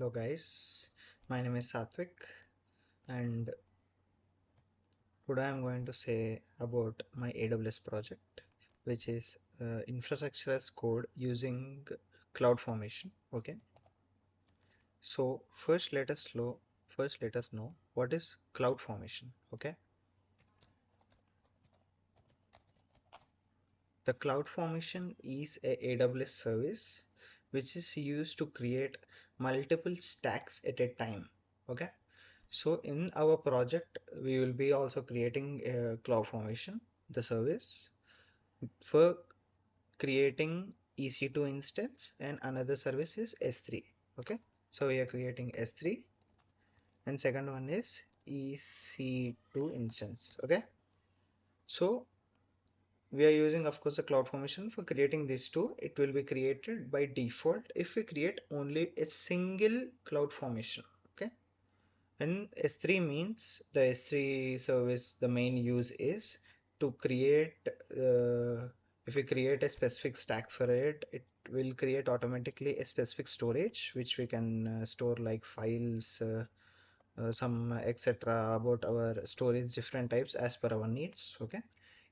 Hello guys, my name is Satvik and today I'm going to say about my AWS project which is infrastructure as code using CloudFormation. Okay, so first let us know what is CloudFormation. Okay, the CloudFormation is a AWS service which is used to create multiple stacks at a time. Okay, so in our project, we will be also creating a CloudFormation, the service for creating EC2 instance, and another service is S3. Okay, so we are creating S3 and second one is EC2 instance. Okay, so we are using of course the CloudFormation for creating these two. It will be created by default if we create only a single CloudFormation. Okay, and S3 means the S3 service, the main use is to create, if we create a specific stack for it, it will create automatically a specific storage which we can store like files, some etc. about our storage different types as per our needs. Okay.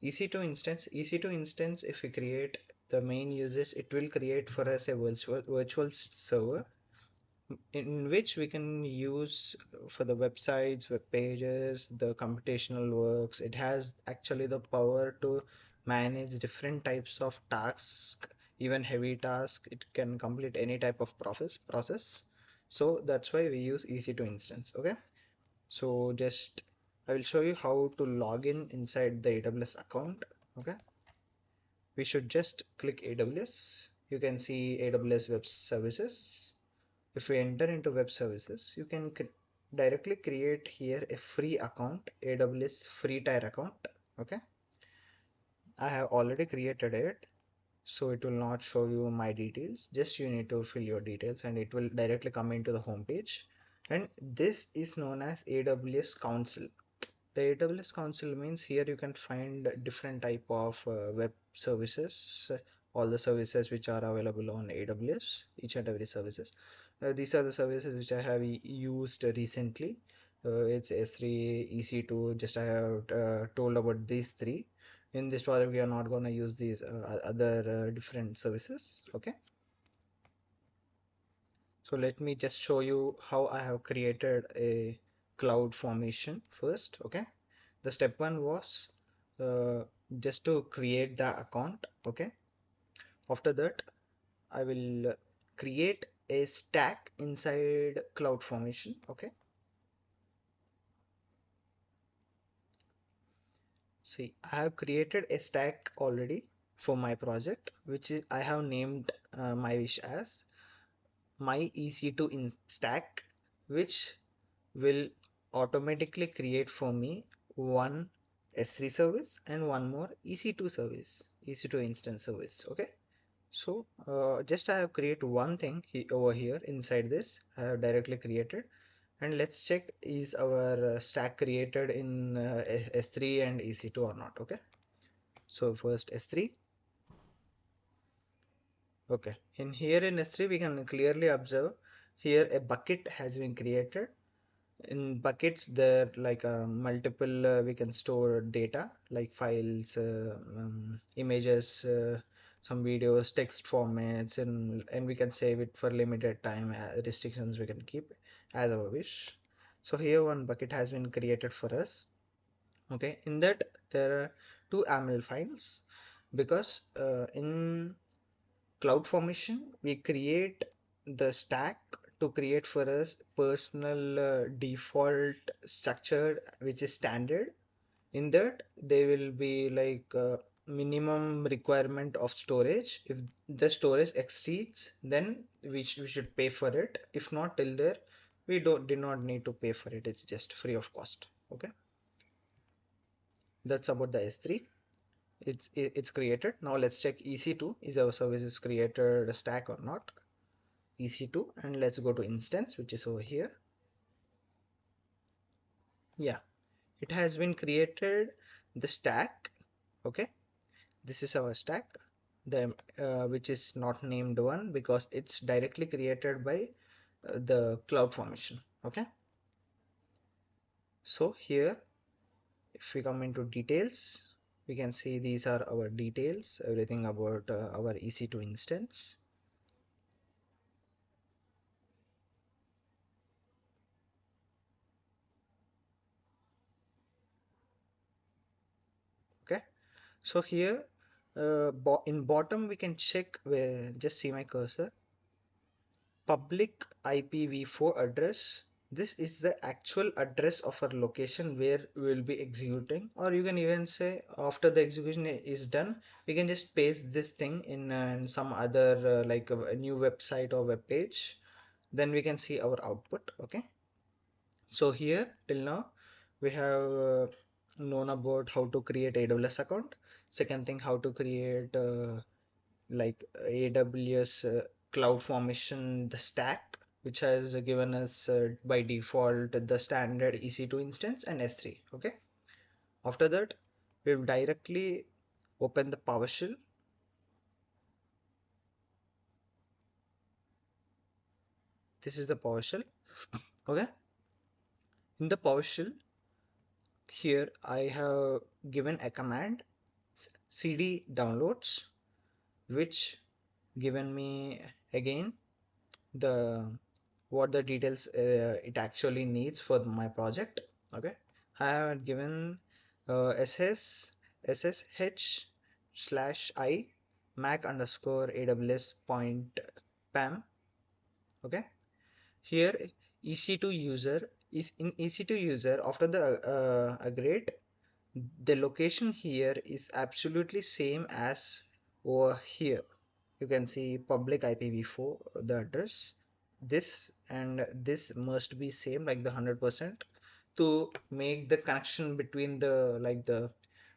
EC2 instance, if we create the main uses, it will create for us a virtual server in which we can use for the websites, web pages, the computational works. It has actually the power to manage different types of tasks, even heavy tasks. It can complete any type of process. So that's why we use EC2 instance. Okay. So just I will show you how to log in inside the AWS account. Okay. We should just click AWS. You can see AWS Web Services. If we enter into web services, you can directly create here a free account, AWS free tier account. Okay, I have already created it, so it will not show you my details. Just you need to fill your details and it will directly come into the home page. And this is known as AWS Council. The AWS Council means here you can find different type of web services, all the services which are available on AWS, each and every services. These are the services which I have used recently. It's S3, EC2, just I have told about these three. In this project, we are not going to use these other different services. Okay. So let me just show you how I have created a CloudFormation first. Okay. The step one was just to create the account. Okay. After that, I will create a stack inside CloudFormation. Okay. See, I have created a stack already for my project, which is I have named my wish as my EC2 in stack, which will automatically create for me one S3 service and one more EC2 service, EC2 instance service. Okay. So just I have created one thing over here inside this. I have directly created, and let's check is our stack created in S3 and EC2 or not. Okay. So first S3. Okay. In here in S3 we can clearly observe here a bucket has been created. In buckets there like multiple we can store data like files, images, some videos, text formats, and we can save it for limited time. Restrictions we can keep as our wish. So here one bucket has been created for us. Okay, in that there are two YAML files because in CloudFormation we create the stack to create for us personal default structure which is standard. In that they will be like minimum requirement of storage. If the storage exceeds, then we should pay for it. If not, till there we do not need to pay for it. It's just free of cost. Okay, that's about the S3. It's created. Now let's check EC2 is our service is created a stack or not. EC2, and let's go to instance which is over here. Yeah, it has been created the stack. Okay, this is our stack, the which is not named one because it's directly created by the CloudFormation. Okay, so here if we come into details, we can see these are our details, everything about our EC2 instance. Okay, so here in bottom we can check where, just see my cursor, public IPv4 address. This is the actual address of our location where we will be executing, or you can even say after the execution is done, we can just paste this thing in some other like a new website or web page. Then we can see our output. Okay, so here till now we have known about how to create AWS account. Second thing, how to create like AWS CloudFormation, the stack, which has given us by default the standard EC2 instance and S3. Okay. After that, we'll directly open the PowerShell. This is the PowerShell. Okay. In the PowerShell, here I have given a command cd downloads, which given me again the what the details it actually needs for my project. Okay, I have given ssh slash I mac underscore aws point pam. Okay, here ec2 user is in ec2 user. After the upgrade, the location here is absolutely same as over here. You can see public IPv4 the address, this and this must be same like the 100% to make the connection between the like the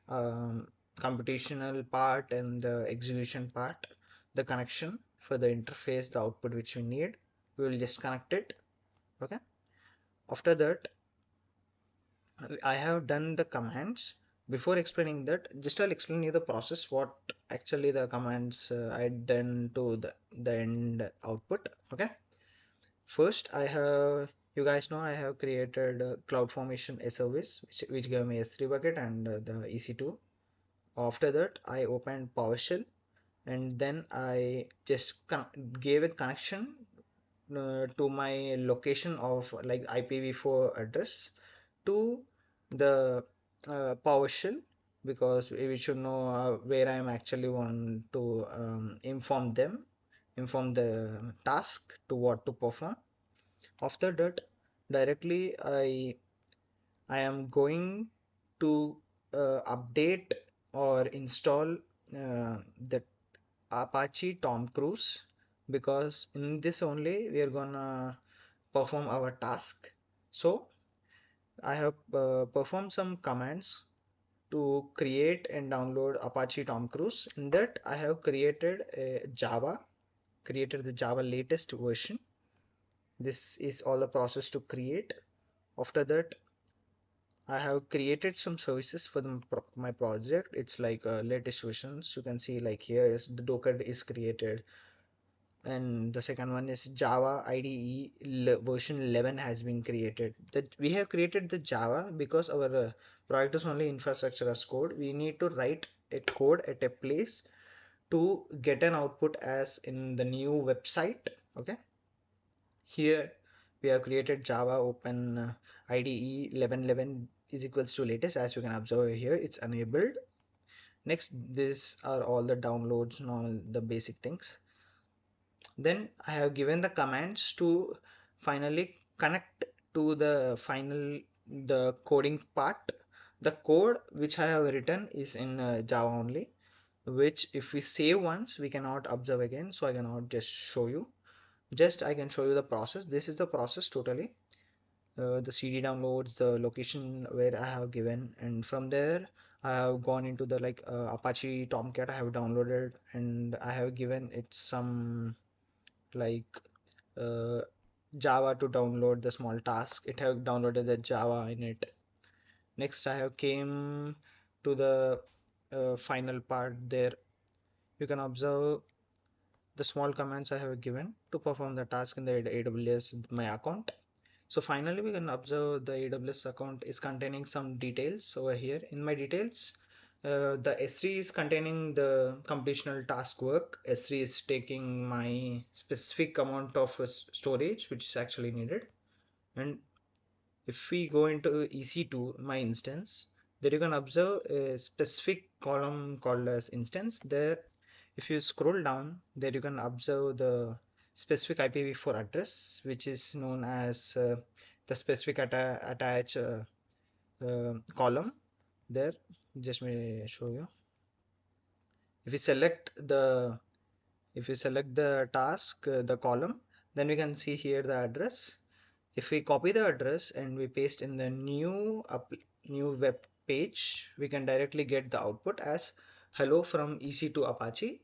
um, computational part and the execution part, the connection for the interface, the output which we need, we will just connect it. Okay, after that I have done the commands. Before explaining that, just I'll explain you the process, what actually the commands I done to the end output. Okay. First, I have, you guys know I have created a CloudFormation a service, which gave me S3 bucket and the EC2. After that, I opened PowerShell and then I just gave a connection to my location of like IPv4 address to the PowerShell, because we should know where I am actually want to inform the task to what to perform. After that, directly I am going to update or install the Apache Tom Cruise, because in this only we are gonna perform our task. So I have performed some commands to create and download Apache Tom Cruise. In that I have created a created the Java latest version. This is all the process to create. After that, I have created some services for my project. It's like latest versions. You can see like here is the Docker is created, and the second one is Java IDE version 11 has been created. That we have created the Java because our project is only infrastructure as code. We need to write a code at a place to get an output as in the new website. Okay, here we have created Java Open IDE 1111 is equals to latest. As you can observe here, it's enabled. Next, these are all the downloads and all the basic things. Then I have given the commands to finally connect to the the coding part. The code which I have written is in Java only, which if we save once we cannot observe again, so I cannot just show you. Just I can show you the process. This is the process totally. The CD downloads, the location where I have given, and from there I have gone into the like Apache Tomcat I have downloaded, and I have given it some like uh, Java to download the small task. It have downloaded the Java in it. Next, I have came to the final part there. You can observe the small commands I have given to perform the task in the AWS my account. So finally, we can observe the AWS account is containing some details over here. In my details, the S3 is containing the completional task work. S3 is taking my specific amount of storage, which is actually needed. And if we go into EC2, my instance, there you can observe a specific column called as instance. There, if you scroll down, there you can observe the specific IPv4 address, which is known as the specific attach column. There, just me show you. If you select the task, the column, then we can see here the address. If we copy the address and we paste in the new web page, we can directly get the output as hello from EC2 Apache.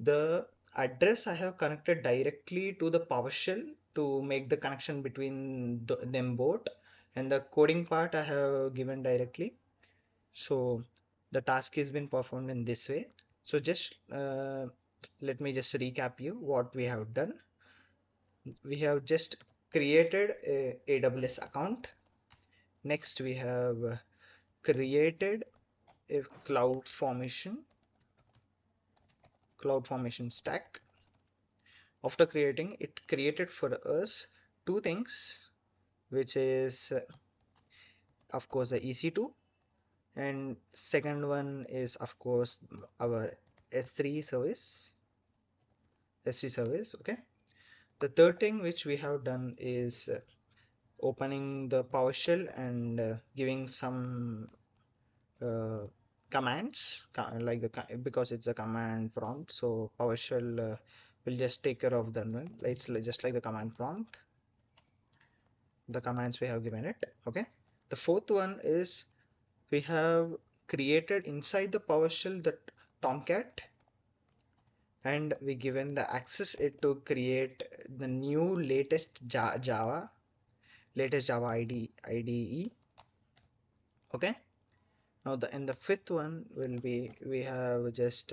The address I have connected directly to the PowerShell to make the connection between them both, and the coding part I have given directly. So the task has been performed in this way. So just let me just recap you what we have done. We have just created a AWS account. Next, we have created a CloudFormation stack. After creating it, created for us two things, which is of course the EC2, and second one is of course our S3 service. S3 service, okay. The third thing which we have done is opening the PowerShell and giving some uh, commands like because it's a command prompt, so PowerShell will just take care of them. Right? It's just like the command prompt, the commands we have given it. Okay. The fourth one is we have created inside the PowerShell the Tomcat, and we given the access it to create the new latest Java IDE. Okay. Now in the fifth one will be we have just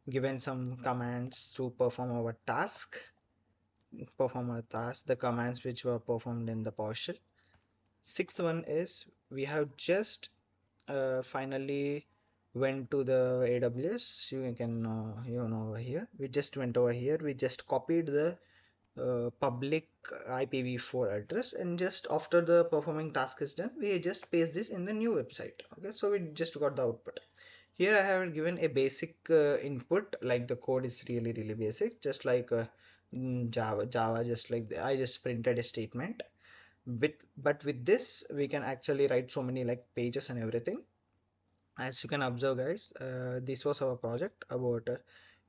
given some commands to perform our task, the commands which were performed in the PowerShell. Sixth one is we have just finally went to the AWS. You can over here. We just went over here. We just copied the public IPv4 address, and just after the performing task is done, we just paste this in the new website. Okay, so we just got the output. Here I have given a basic input, like the code is really basic, just like Java, just like I just printed a statement. But with this, we can actually write so many like pages and everything. As you can observe, guys, this was our project about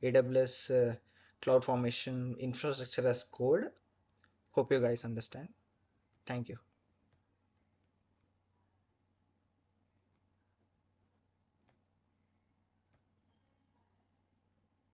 AWS CloudFormation infrastructure as code. Hope you guys understand. Thank you.